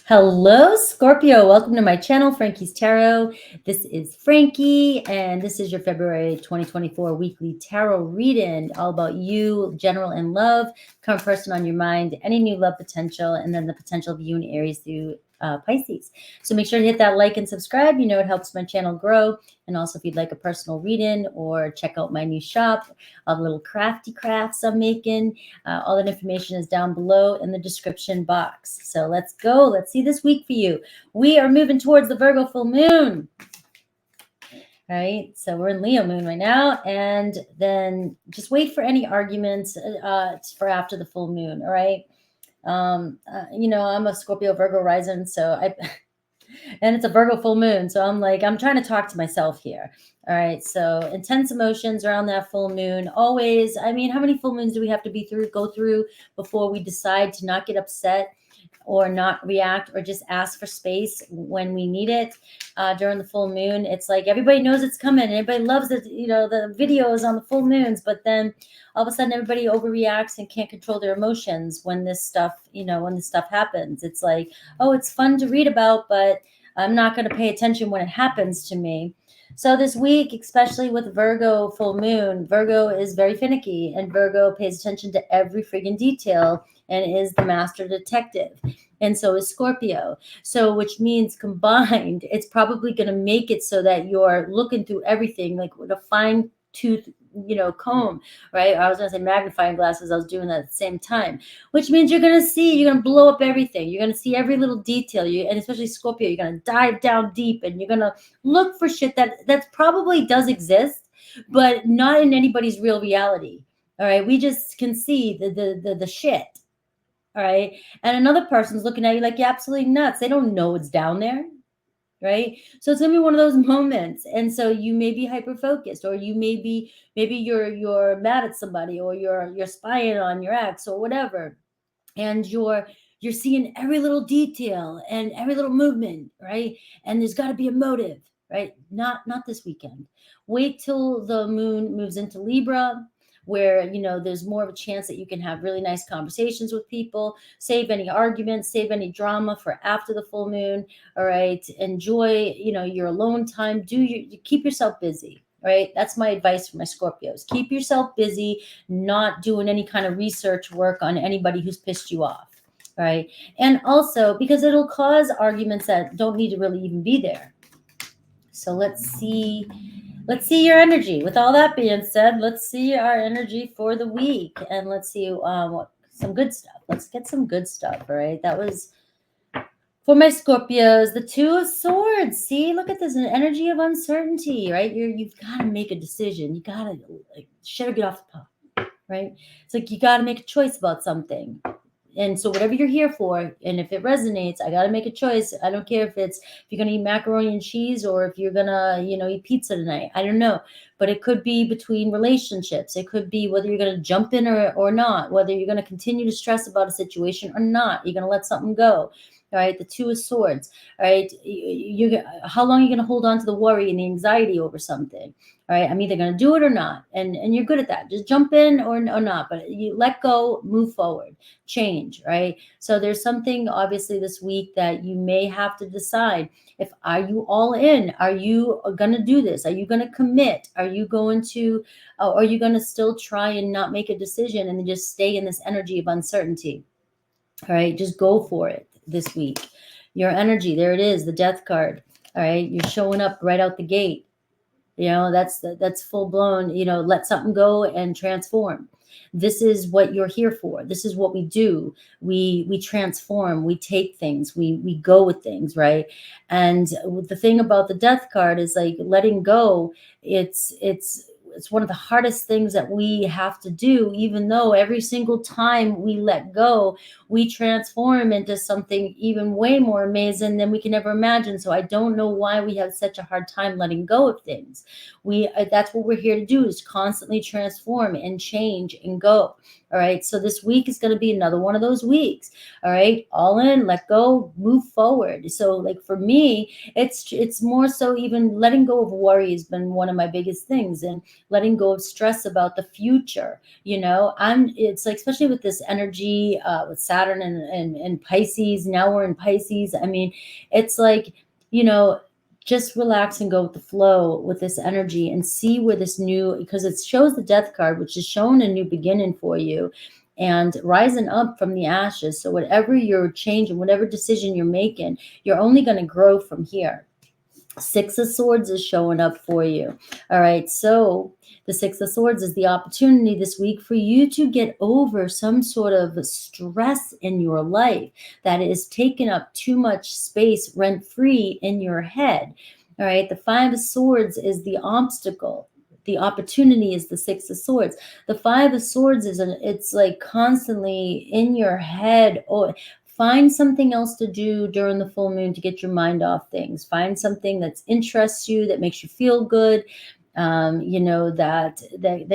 Hello, Scorpio. Welcome to my channel, Frankie's Tarot. This is Frankie, and this is your February 2024 weekly tarot reading, all about you, general and love, current person on your mind, any new love potential, and then the potential of you in Aries through Pisces. So make sure to hit that like and subscribe. You know, it helps my channel grow. And also, if you'd like a personal reading or check out my new shop, all the little crafty crafts I'm making, all that information is down below in the description box. So let's go. Let's see this week for you. We are moving towards the Virgo full moon. All right, so we're in Leo moon right now, and then just wait for any arguments for after the full moon. All right. You know, I'm a Scorpio Virgo rising, and it's a Virgo full moon. So I'm trying to talk to myself here. All right. So intense emotions around that full moon. Always. I mean, how many full moons do we have to go through before we decide to not get upset or not react or just ask for space when we need it during the full moon? It's like everybody knows it's coming. Everybody loves it, you know, the videos on the full moons, but then all of a sudden everybody overreacts and can't control their emotions when this stuff happens. It's like, oh, it's fun to read about, but I'm not going to pay attention when it happens to me. So this week, especially with Virgo full moon, Virgo is very finicky, and Virgo pays attention to every friggin' detail and is the master detective. And so is Scorpio. So which means combined, it's probably going to make it so that you're looking through everything like with a fine tooth, comb, right? I was going to say magnifying glasses. I was doing that at the same time, which means you're going to blow up everything. You're going to see every little detail. And especially Scorpio, you're going to dive down deep and you're going to look for shit that probably does exist, but not in anybody's real reality. All right. We just can see the shit. All right. And another person's looking at you like you're absolutely nuts. They don't know it's down there. Right. So it's gonna be one of those moments. And so you may be hyper focused, or you maybe you're mad at somebody, or you're spying on your ex or whatever. And you're seeing every little detail and every little movement, right? And there's got to be a motive, right? Not this weekend. Wait till the moon moves into Libra, where there's more of a chance that you can have really nice conversations with people. Save any arguments, save any drama for after the full moon. All right, enjoy your alone time. Keep yourself busy. Right, that's my advice for my Scorpios. Keep yourself busy, not doing any kind of research work on anybody who's pissed you off. Right, and also because it'll cause arguments that don't need to really even be there. So let's see your energy. With all that being said, let's see our energy for the week, and let's see some good stuff. Let's get some good stuff. All right, that was for my Scorpios, the Two of Swords. See, look at this, an energy of uncertainty, right? You've got to make a decision. You got to shit or get off the pot, right? It's like you got to make a choice about something. And so whatever you're here for, and if it resonates, I got to make a choice. I don't care if you're going to eat macaroni and cheese, or if you're going to, eat pizza tonight. I don't know. But it could be between relationships. It could be whether you're going to jump in or not, whether you're going to continue to stress about a situation or not. You're going to let something go. All right, the Two of Swords. All right, how long are you going to hold on to the worry and the anxiety over something? All right, I'm either going to do it or not, and you're good at that. Just jump in or not, but you let go, move forward, change. Right. So there's something obviously this week that you may have to decide. Are you all in? Are you going to do this? Are you going to commit? Are you going to still try and not make a decision and just stay in this energy of uncertainty? All right, just go for it this week. Your energy, there it is, the Death card. All right, you're showing up right out the gate. That's full blown, let something go and transform. This is what you're here for. This is what we do. We transform, we take things, we go with things, right? And the thing about the Death card is like letting go. It's one of the hardest things that we have to do, even though every single time we let go, we transform into something even way more amazing than we can ever imagine. So I don't know why we have such a hard time letting go of things. That's what we're here to do, is constantly transform and change and go. All right. So this week is going to be another one of those weeks. All right. All in, let go, move forward. So like for me, it's more so even letting go of worry has been one of my biggest things, and letting go of stress about the future. It's like, especially with this energy, with Saturn Saturn and Pisces. Now we're in Pisces. I mean, it's like, you know, just relax and go with the flow with this energy and see where this new, because it shows the death card, which is showing a new beginning for you and rising up from the ashes. So whatever you're changing, whatever decision you're making, you're only going to grow from here. Six of Swords is showing up for you. All right. So the Six of Swords is the opportunity this week for you to get over some sort of stress in your life that is taking up too much space rent-free in your head. All right. The Five of Swords is the obstacle. The opportunity is the Six of Swords. The Five of Swords it's like constantly in your head. Oh, find something else to do during the full moon to get your mind off things. Find something that interests you, that makes you feel good, you know, that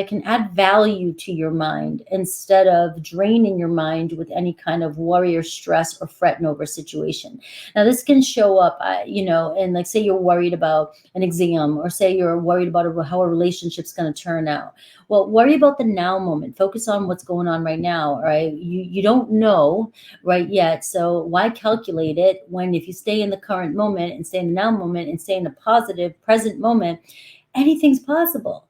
can add value to your mind instead of draining your mind with any kind of worry or stress or fretting over situation. Now, this can show up, you know, and like say you're worried about an exam, or say you're worried about how a relationship's going to turn out. Well, worry about the now moment. Focus on what's going on right now, right? You don't know right yet. So why calculate it when if you stay in the current moment and stay in the now moment and stay in the positive present moment, anything's possible.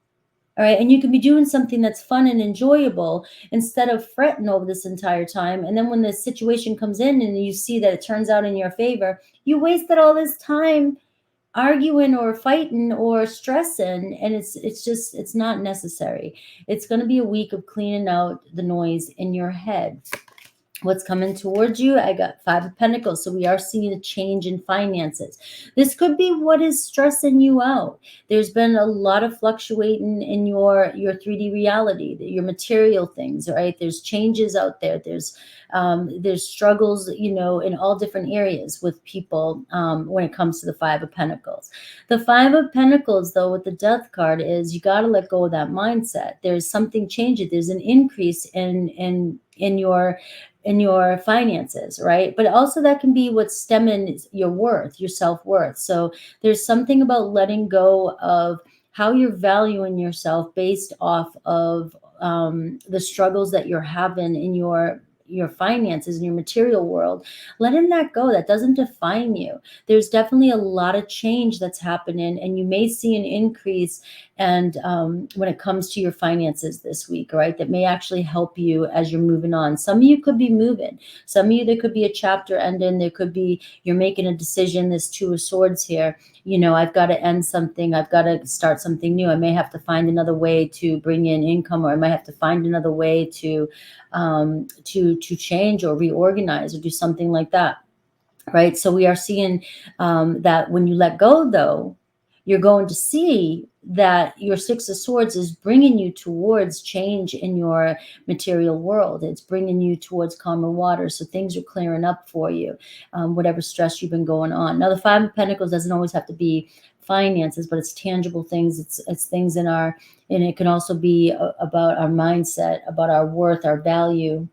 All right. And you can be doing something that's fun and enjoyable instead of fretting over this entire time. And then when the situation comes in and you see that it turns out in your favor, you wasted all this time arguing or fighting or stressing, and it's not necessary. It's going to be a week of cleaning out the noise in your head. What's coming towards you? I got Five of Pentacles. So we are seeing a change in finances. This could be what is stressing you out. There's been a lot of fluctuating in your 3D reality, your material things, right? There's changes out there. There's struggles, you know, in all different areas with people when it comes to the Five of Pentacles. The Five of Pentacles, though, with the Death card is you got to let go of that mindset. There's something changing. There's an increase in your finances, right? But also that can be what's stemming your worth, your self-worth. So there's something about letting go of how you're valuing yourself based off of the struggles that you're having in your finances in your material world. Letting that go, that doesn't define you. There's definitely a lot of change that's happening, and you may see an increase and when it comes to your finances this week, right? That may actually help you as you're moving on. Some of you could be moving. Some of you, there could be a chapter ending. There could be you're making a decision. There's Two of Swords here. You know, I've got to end something. I've got to start something new. I may have to find another way to bring in income, or I might have to find another way to change or reorganize or do something like that, right? So we are seeing that when you let go, though, you're going to see that your Six of Swords is bringing you towards change in your material world. It's bringing you towards calmer water. So things are clearing up for you, whatever stress you've been going on. Now, the Five of Pentacles doesn't always have to be finances, but it's tangible things. It's things and it can also be about our mindset, about our worth, our value,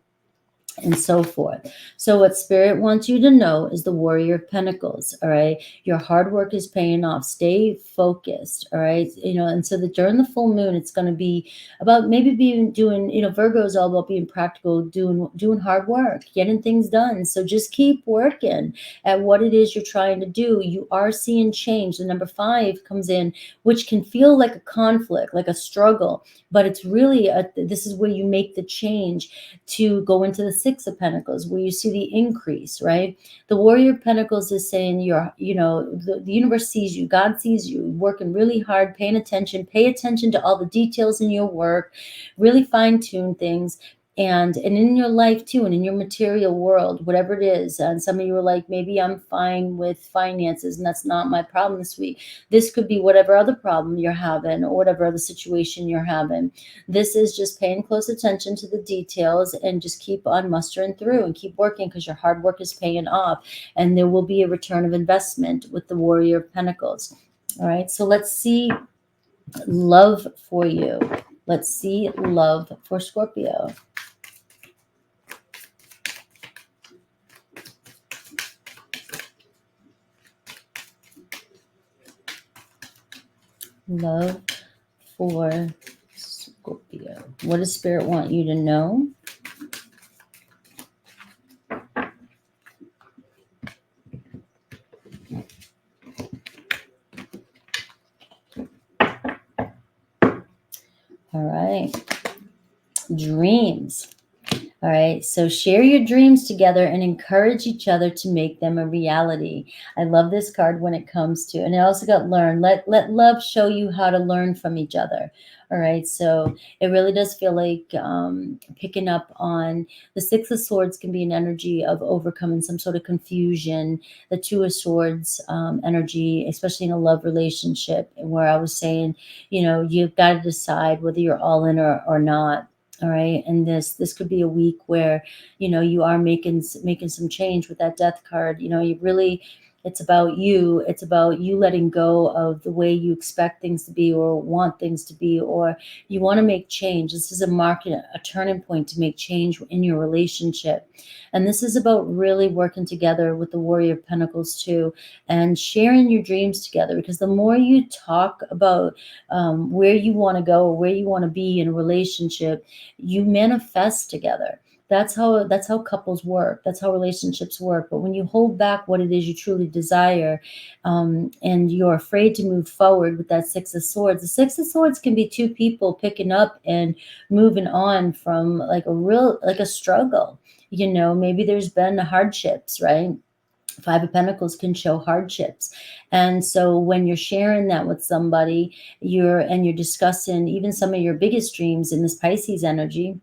and so forth. So what Spirit wants you to know is the Warrior of Pentacles. All right. Your hard work is paying off. Stay focused. All right. You know, and so that during the full moon, it's going to be about maybe being doing, you know, Virgo is all about being practical, doing hard work, getting things done. So just keep working at what it is you're trying to do. You are seeing change. The number 5 comes in, which can feel like a conflict, like a struggle, but it's really this is where you make the change to go into the Six of Pentacles, where you see the increase, right? The Warrior of Pentacles is saying the universe sees you, God sees you, working really hard, paying attention, pay attention to all the details in your work, really fine-tune things. And in your life too, and in your material world, whatever it is. And some of you are like, maybe I'm fine with finances and that's not my problem this week. This could be whatever other problem you're having or whatever other situation you're having. This is just paying close attention to the details and just keep on mustering through and keep working, because your hard work is paying off and there will be a return of investment with the Warrior of Pentacles. All right, so let's see love for you. Let's see love for Scorpio. Love for Scorpio. What does Spirit want you to know? All right. Dreams. All right. So share your dreams together and encourage each other to make them a reality. I love this card when it comes to, and it also got learn. Let love show you how to learn from each other. All right. So it really does feel like picking up on the Six of Swords can be an energy of overcoming some sort of confusion. The Two of Swords energy, especially in a love relationship, where I was saying, you've got to decide whether you're all in or not. All right. And this could be a week where, you are making some change with that death card. You really, it's about you. It's about you letting go of the way you expect things to be or want things to be, or you want to make change. This is a turning point to make change in your relationship. And this is about really working together with the Warrior of Pentacles too, and sharing your dreams together, because the more you talk about where you want to go or where you want to be in a relationship, you manifest together. That's how couples work. That's how relationships work. But when you hold back what it is you truly desire, and you're afraid to move forward with that Six of Swords, the Six of Swords can be two people picking up and moving on from like a struggle. Maybe there's been hardships, right? Five of Pentacles can show hardships. And so when you're sharing that with somebody, you're discussing even some of your biggest dreams in this Pisces energy,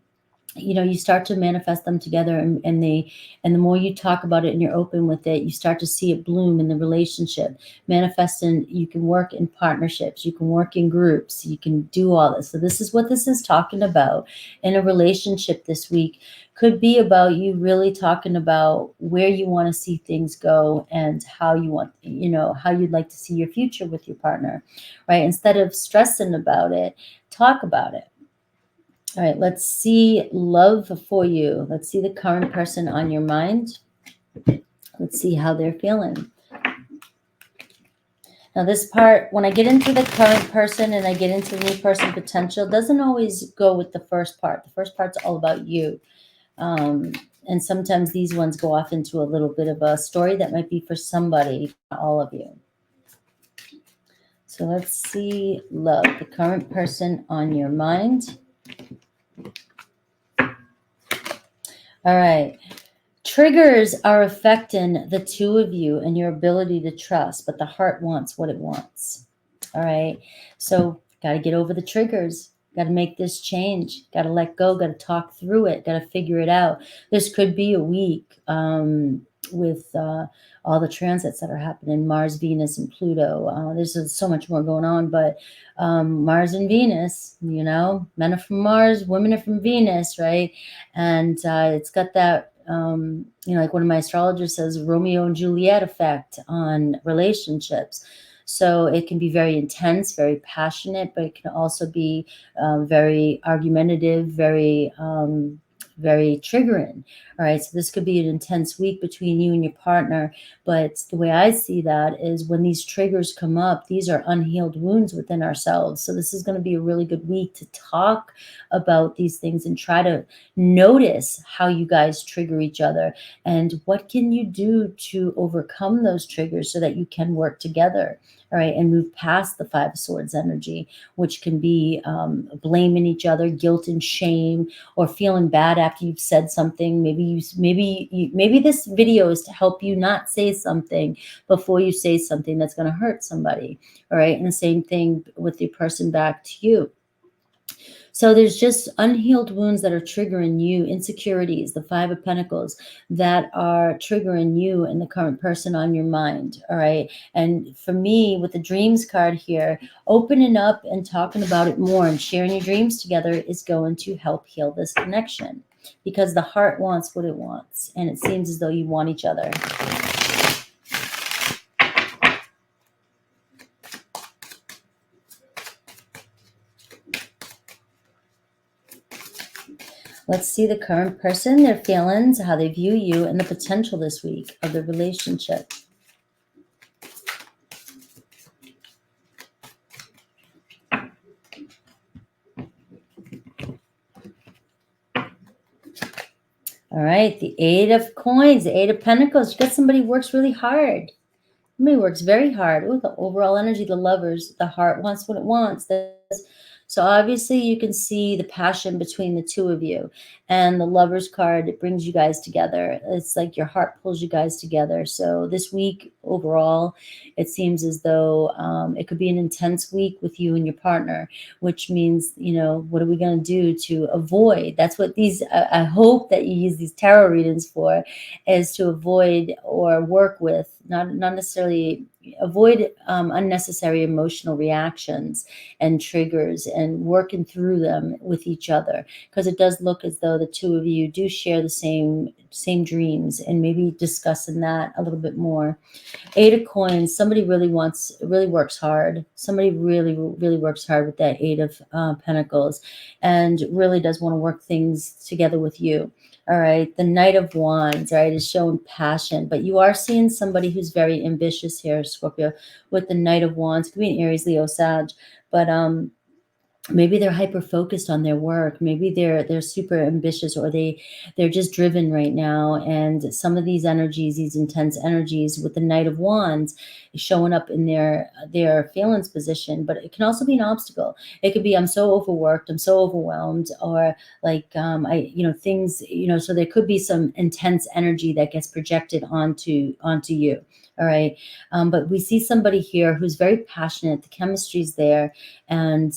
you start to manifest them together, and the more you talk about it and you're open with it, you start to see it bloom in the relationship. Manifesting, you can work in partnerships, you can work in groups, you can do all this. So this is what this is talking about in a relationship this week. Could be about you really talking about where you want to see things go and how you want, how you'd like to see your future with your partner, right? Instead of stressing about it, talk about it. All right, let's see love for you. Let's see the current person on your mind. Let's see how they're feeling. Now this part, when I get into the current person and I get into the new person potential, doesn't always go with the first part. The first part's all about you. And sometimes these ones go off into a little bit of a story that might be for somebody, not all of you. So let's see love, the current person on your mind. All right. Triggers are affecting the two of you and your ability to trust, but the heart wants what it wants. All right. So got to get over the triggers. Got to make this change. Got to let go. Got to talk through it. Got to figure it out. This could be a week with all the transits that are happening, Mars, Venus, and Pluto. There's so much more going on, but Mars and Venus, men are from Mars, women are from Venus, right? And it's got that, like one of my astrologers says, Romeo and Juliet effect on relationships. So it can be very intense, very passionate, but it can also be very argumentative, very triggering. All right. So this could be an intense week between you and your partner. But the way I see that is when these triggers come up, these are unhealed wounds within ourselves. So this is going to be a really good week to talk about these things and try to notice how you guys trigger each other and what can you do to overcome those triggers so that you can work together. All right. And move past the Five of Swords energy, which can be blaming each other, guilt and shame, or feeling bad after you've said something. Maybe this video is to help you not say something before you say something that's going to hurt somebody. All right. And the same thing with the person back to you. So there's just unhealed wounds that are triggering you, insecurities, the Five of Pentacles that are triggering you and the current person on your mind. All right. And for me, with the dreams card here, opening up and talking about it more and sharing your dreams together is going to help heal this connection, because the heart wants what it wants. And it seems as though you want each other. Let's see the current person, their feelings, how they view you, and the potential this week of the relationship. All right, the Eight of Coins, the Eight of Pentacles. You got somebody who works really hard. Somebody works very hard. Ooh, the overall energy, the Lovers, the heart wants what it wants. So obviously you can see the passion between the two of you. And the Lovers card, it brings you guys together. It's like your heart pulls you guys together. So this week overall, it seems as though it could be an intense week with you and your partner, which means, what are we going to do to avoid? That's what these, I hope that you use these tarot readings for, is to avoid or work with, not necessarily avoid unnecessary emotional reactions and triggers, and working through them with each other, because it does look as though the two of you do share the same dreams, and maybe discussing that a little bit more. Eight of Coins, somebody really works hard. Somebody really works hard with that Eight of Pentacles, and really does want to work things together with you. All right. The Knight of Wands, right, is showing passion, but you are seeing somebody who's very ambitious here, Scorpio, with the Knight of Wands. It could be an Aries, Leo, Sag, but maybe they're hyper focused on their work. Maybe they're super ambitious, or they're just driven right now. And some of these energies, these intense energies with the Knight of Wands, is showing up in their feelings position. But it can also be an obstacle. It could be, I'm so overworked, I'm so overwhelmed, or like things, so there could be some intense energy that gets projected onto you. All right. But we see somebody here who's very passionate. The chemistry's there, and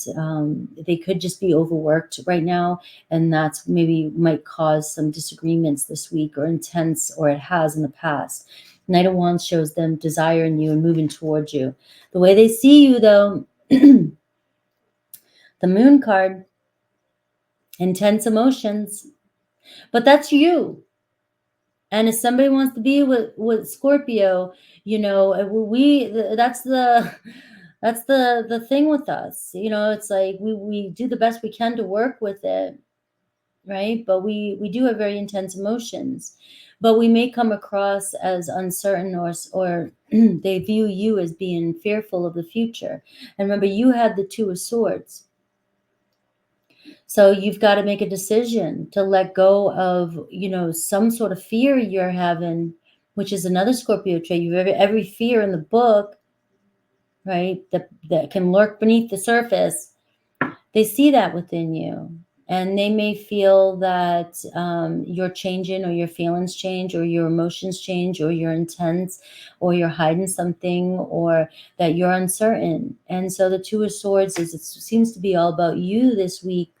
they could just be overworked right now, and that's maybe might cause some disagreements this week, or intense, or it has in the past. Knight of Wands shows them desire in you and moving towards you. The way they see you, though, the Moon card, intense emotions, but that's you. And if somebody wants to be with Scorpio, that's the thing with us. It's like we do the best we can to work with it, right? But we do have very intense emotions, but we may come across as uncertain, or they view you as being fearful of the future. And remember, you had the Two of Swords. So you've got to make a decision to let go of, some sort of fear you're having, which is another Scorpio trait. You have every fear in the book, right? That can lurk beneath the surface. They see that within you, and they may feel that you're changing, or your feelings change, or your emotions change, or you're intense, or you're hiding something, or that you're uncertain. And so the Two of Swords it seems to be all about you this week,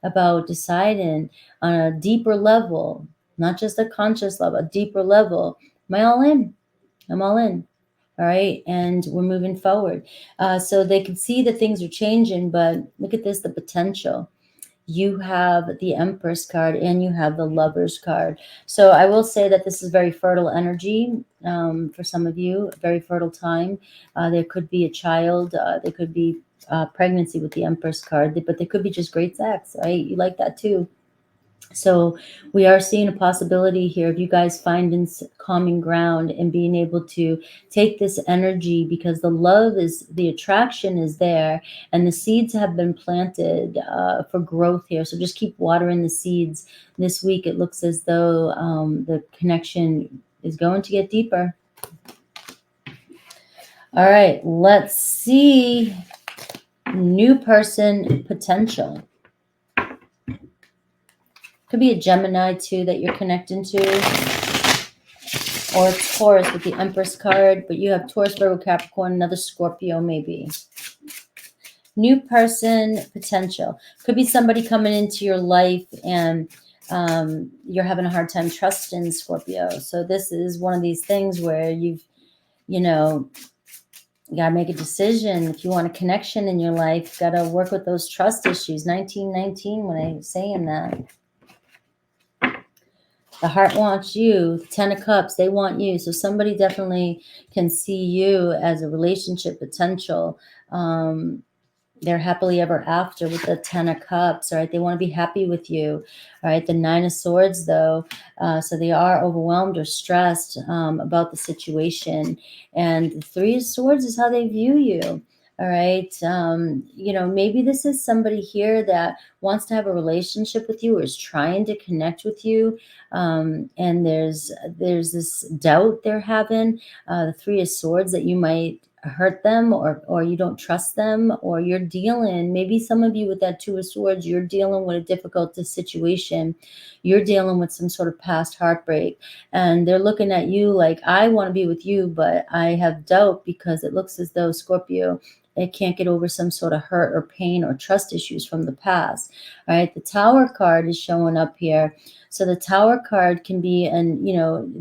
about deciding on a deeper level, not just a conscious level, a deeper level. Am I all in? I'm all in. All right. And we're moving forward. So they can see that things are changing, but look at this, the potential. You have the Empress card, and you have the Lovers card. So I will say that this is very fertile energy for some of you, very fertile time. There could be a child. There could be pregnancy with the Empress card, but there could be just great sex, right? You like that too. So we are seeing a possibility here of you guys finding common ground and being able to take this energy, because the attraction is there, and the seeds have been planted for growth here. So just keep watering the seeds. This week it looks as though the connection is going to get deeper. All right, let's see. New person potential. Could be a Gemini too that you're connecting to, or Taurus with the Empress card, but you have Taurus, Virgo, Capricorn, another Scorpio maybe. New person potential. Could be somebody coming into your life, and you're having a hard time trusting Scorpio. So this is one of these things where you gotta make a decision. If you want a connection in your life, you gotta work with those trust issues. 1919 when I'm saying that. The heart wants you. 10 of Cups, they want you. So somebody definitely can see you as a relationship potential. They're happily ever after with the 10 of Cups, right? They want to be happy with you, all right? The 9 of Swords, though, so they are overwhelmed or stressed about the situation. And the 3 of Swords is how they view you, all right? Maybe this is somebody here that wants to have a relationship with you, or is trying to connect with you, and there's this doubt they're having. The 3 of Swords that you might hurt them, or you don't trust them, or you're dealing, maybe some of you with that Two of Swords, you're dealing with a difficult situation. You're dealing with some sort of past heartbreak, and they're looking at you like, I want to be with you, but I have doubt because it looks as though, Scorpio, it can't get over some sort of hurt or pain or trust issues from the past. All right, the Tower card is showing up here. So the Tower card can be, and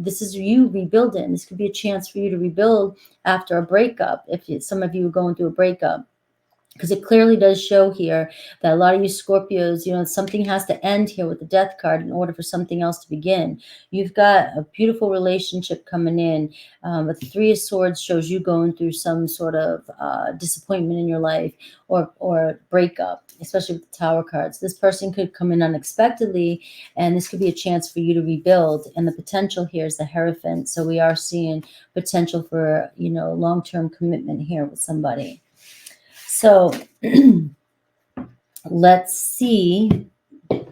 this is you rebuilding. This could be a chance for you to rebuild after a breakup, if some of you are going through a breakup, because it clearly does show here that a lot of you Scorpios, something has to end here with the Death card in order for something else to begin. You've got a beautiful relationship coming in, but the Three of Swords shows you going through some sort of disappointment in your life, or breakup, especially with the Tower cards. This person could come in unexpectedly, and this could be a chance for you to rebuild. And the potential here is the Hierophant. So we are seeing potential for long-term commitment here with somebody. So let's see the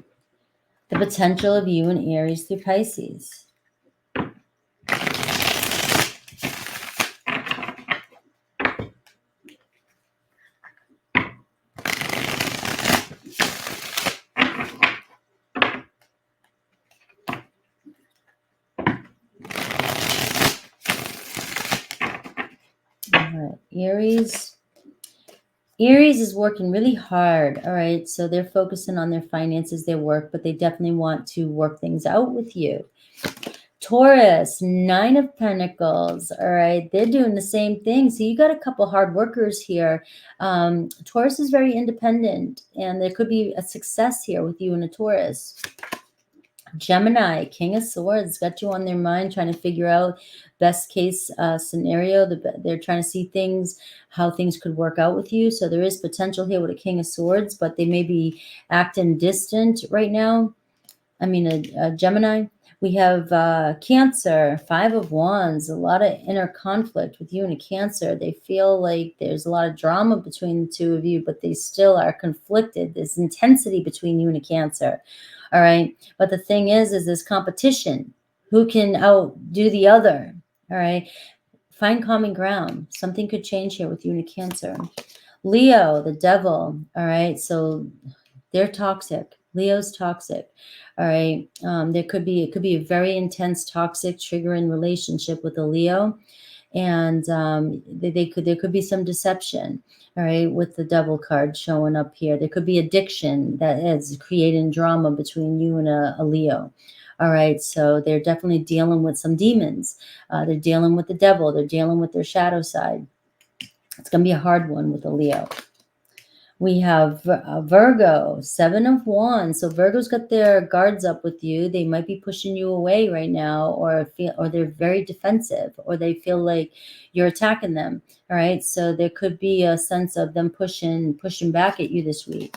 potential of you in Aries through Pisces. All right, Aries is working really hard. All right, so they're focusing on their finances, their work, but they definitely want to work things out with you. Taurus, Nine of Pentacles. All right, they're doing the same thing. So you got a couple hard workers here. Taurus is very independent, and there could be a success here with you and a Taurus. Gemini, King of Swords, got you on their mind, trying to figure out best case scenario. They're trying to see things, how things could work out with you. So there is potential here with a King of Swords, but they may be acting distant right now. I mean, a Gemini. We have Cancer, Five of Wands, a lot of inner conflict with you and a Cancer. They feel like there's a lot of drama between the two of you, but they still are conflicted. There's intensity between you and a Cancer. All right. But the thing is this competition. Who can outdo the other? All right. Find common ground. Something could change here with you and a Cancer. Leo, the Devil. All right. So they're toxic. Leo's toxic. All right. It could be a very intense, toxic, triggering relationship with a Leo. And there could be some deception, all right, with the Devil card showing up here. There could be addiction that is creating drama between you and a Leo. All right, so they're definitely dealing with some demons. They're dealing with the devil. They're dealing with their shadow side. It's going to be a hard one with a Leo. We have Virgo, Seven of Wands. So Virgo's got their guards up with you. They might be pushing you away right now, or they're very defensive, or they feel like you're attacking them. All right. So there could be a sense of them pushing back at you this week.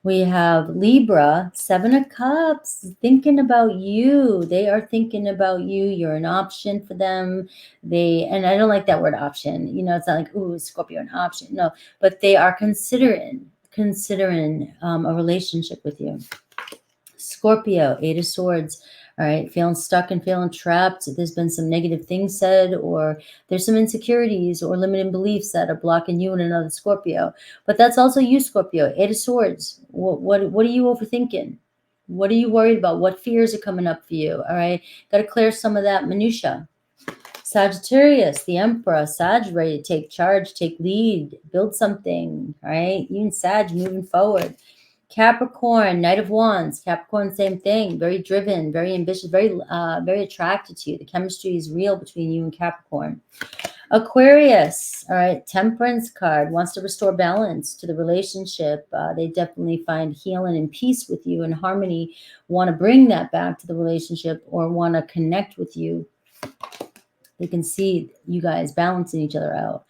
We have Libra, Seven of Cups, thinking about you. They are thinking about you. You're an option for them. And I don't like that word option. It's not like, ooh, Scorpio, an option. No, but they are considering a relationship with you. Scorpio, Eight of Swords. All right, feeling stuck and feeling trapped. There's been some negative things said, or there's some insecurities or limiting beliefs that are blocking you and another Scorpio. But that's also you, Scorpio. Eight of Swords. What are you overthinking? What are you worried about? What fears are coming up for you? All right, got to clear some of that minutia. Sagittarius, the Emperor. Sag, ready to take charge, take lead, build something. All right, you and Sag moving forward. Capricorn, Knight of Wands. Capricorn, same thing. Very driven, very ambitious, very attracted to you. The chemistry is real between you and Capricorn. Aquarius, all right, Temperance card, wants to restore balance to the relationship. They definitely find healing and peace with you and harmony, want to bring that back to the relationship, or want to connect with you. They can see you guys balancing each other out.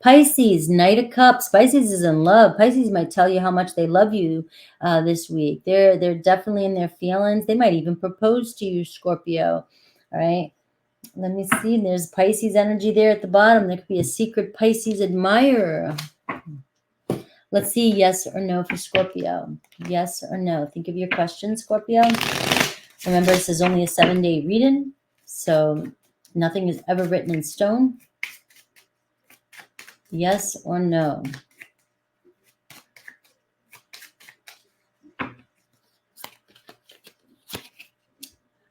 Pisces, Knight of Cups. Pisces is in love. Pisces might tell you how much they love you this week. They're definitely in their feelings. They might even propose to you, Scorpio. All right. Let me see. There's Pisces energy there at the bottom. There could be a secret Pisces admirer. Let's see yes or no for Scorpio. Yes or no. Think of your question, Scorpio. Remember, this is only a 7-day reading, so nothing is ever written in stone. Yes or no?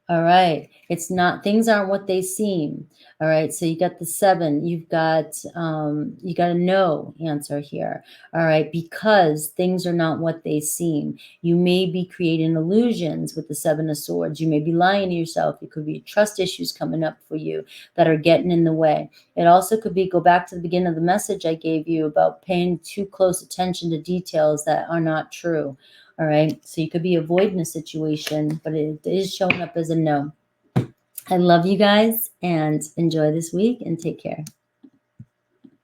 All right. It's not, things aren't what they seem. All right. So you got the 7. You got a no answer here. All right. Because things are not what they seem. You may be creating illusions with the 7 of Swords. You may be lying to yourself. It could be trust issues coming up for you that are getting in the way. It also could be, go back to the beginning of the message I gave you about paying too close attention to details that are not true. All right. So you could be avoiding a situation, but it is showing up as a no. I love you guys and enjoy this week and take care.